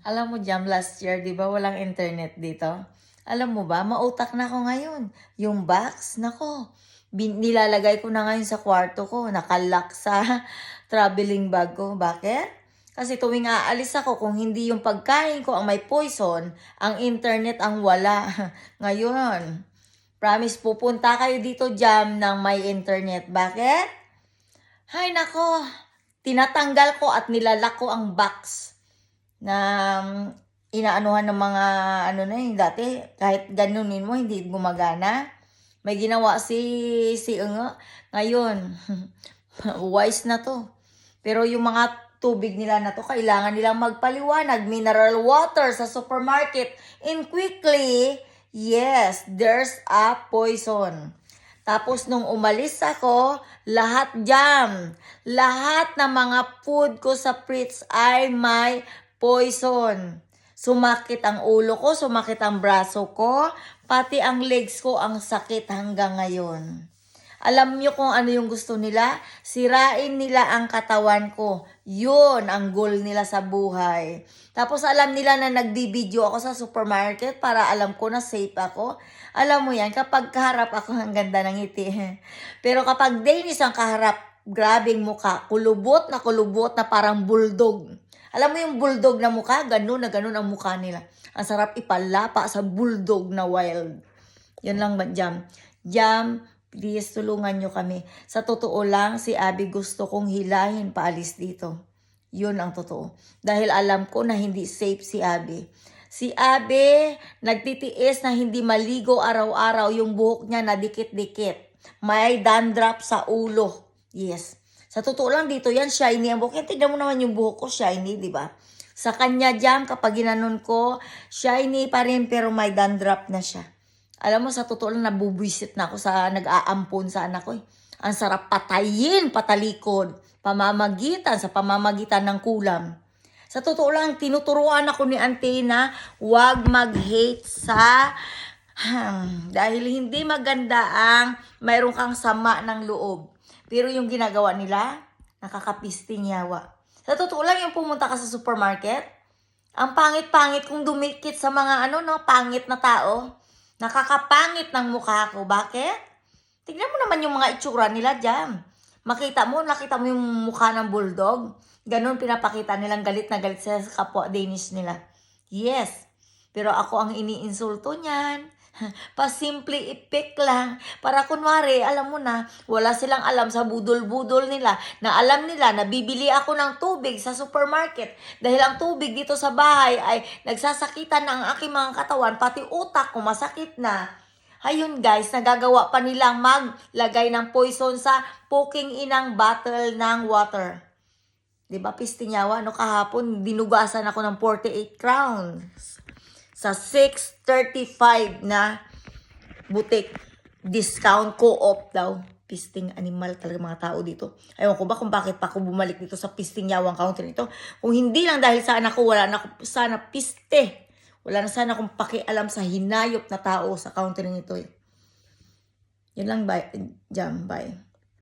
Alam mo Jam, last year, di ba walang internet dito? Alam mo ba, mautak na ako ngayon. Yung box, nako, nilalagay ko na ngayon sa kwarto ko. Nakalock sa traveling bag ko. Bakit? Kasi tuwing aalis ako, kung hindi yung pagkain ko ang may poison, ang internet ang wala. Ngayon, promise pupunta kayo dito Jam ng may internet. Bakit? Hay nako, tinatanggal ko at nilalak ko ang box na inaanuhan ng mga ano na yun dati, kahit ganunin mo hindi gumagana. May ginawa si Unga ngayon. Wise na to. Pero yung mga tubig nila na to, kailangan nilang magpaliwanag. Mineral water sa supermarket. And quickly, yes, there's a poison. Tapos nung umalis ako, lahat Jam, lahat ng mga food ko sa fridge ay may poison. Sumakit ang ulo ko, sumakit ang braso ko, pati ang legs ko ang sakit hanggang ngayon. Alam niyo kung ano yung gusto nila? Sirain nila ang katawan ko. Yun ang goal nila sa buhay. Tapos alam nila na nagbibideo ako sa supermarket para alam ko na safe ako. Alam mo yan, kapag kaharap ako, ang ganda ng ngiti. Pero kapag Danish ang kaharap, grabing mukha, kulubot na parang bulldog. Alam mo yung bulldog na mukha? Ganun na ganun ang mukha nila. Ang sarap ipalapa sa bulldog na wild. Yun lang ba, Jam? Jam, please, tulungan nyo kami. Sa totoo lang, si Abby gusto kong hilahin paalis dito. Yun ang totoo. Dahil alam ko na hindi safe si Abby. Si Abby, nagtitiis na hindi maligo araw-araw, yung buhok niya na dikit-dikit. May dandruff sa ulo. Yes. Sa totoo lang dito yan, shiny ang buhok. Tignan mo naman yung buhok ko, shiny, di ba? Sa kanya Jam, kapag ginanon ko, shiny pa rin pero may dandruff na siya. Alam mo, sa totoo lang, nabubwisit na ako sa nag-aampon sa anak ko. Ang sarap patayin, patalikod, sa pamamagitan ng kulam. Sa totoo lang, tinuturuan ako ni Auntie na huwag mag-hate sa dahil hindi maganda ang mayroon kang sama ng loob. Pero yung ginagawa nila, nakakapisting yawa. Sa totoo lang, yung pumunta ka sa supermarket, ang pangit-pangit kung dumikit sa mga pangit na tao. Nakakapangit ng mukha ko. Bakit? Tignan mo naman yung mga itsura nila dyan. Nakita mo yung mukha ng bulldog. Ganun pinapakita nilang galit na galit sa kapwa Danish nila. Yes. Pero ako ang iniinsulto niyan. Pasimple ipik lang. Para kunwari, alam mo na, wala silang alam sa budol-budol nila. Na alam nila na bibili ako ng tubig sa supermarket. Dahil ang tubig dito sa bahay ay nagsasakitan na ang aking mga katawan. Pati utak ko masakit na. Ayun guys, nagagawa pa nilang maglagay ng poison sa poking inang bottle ng water. Diba, pistinyawa? Kahapon, dinugasan ako ng 48 crowns. Sa 6.35 na butik. Discount co-op daw. Pisting animal talaga mga tao dito. Ayaw ko ba kung bakit pa ako bumalik dito sa pisting yawang counter nito. Kung hindi lang dahil sa anak ko, wala na ako sana piste. Wala na sana akong pakialam sa hinayop na tao sa counter nito. Yun lang, bye. Jam, bye.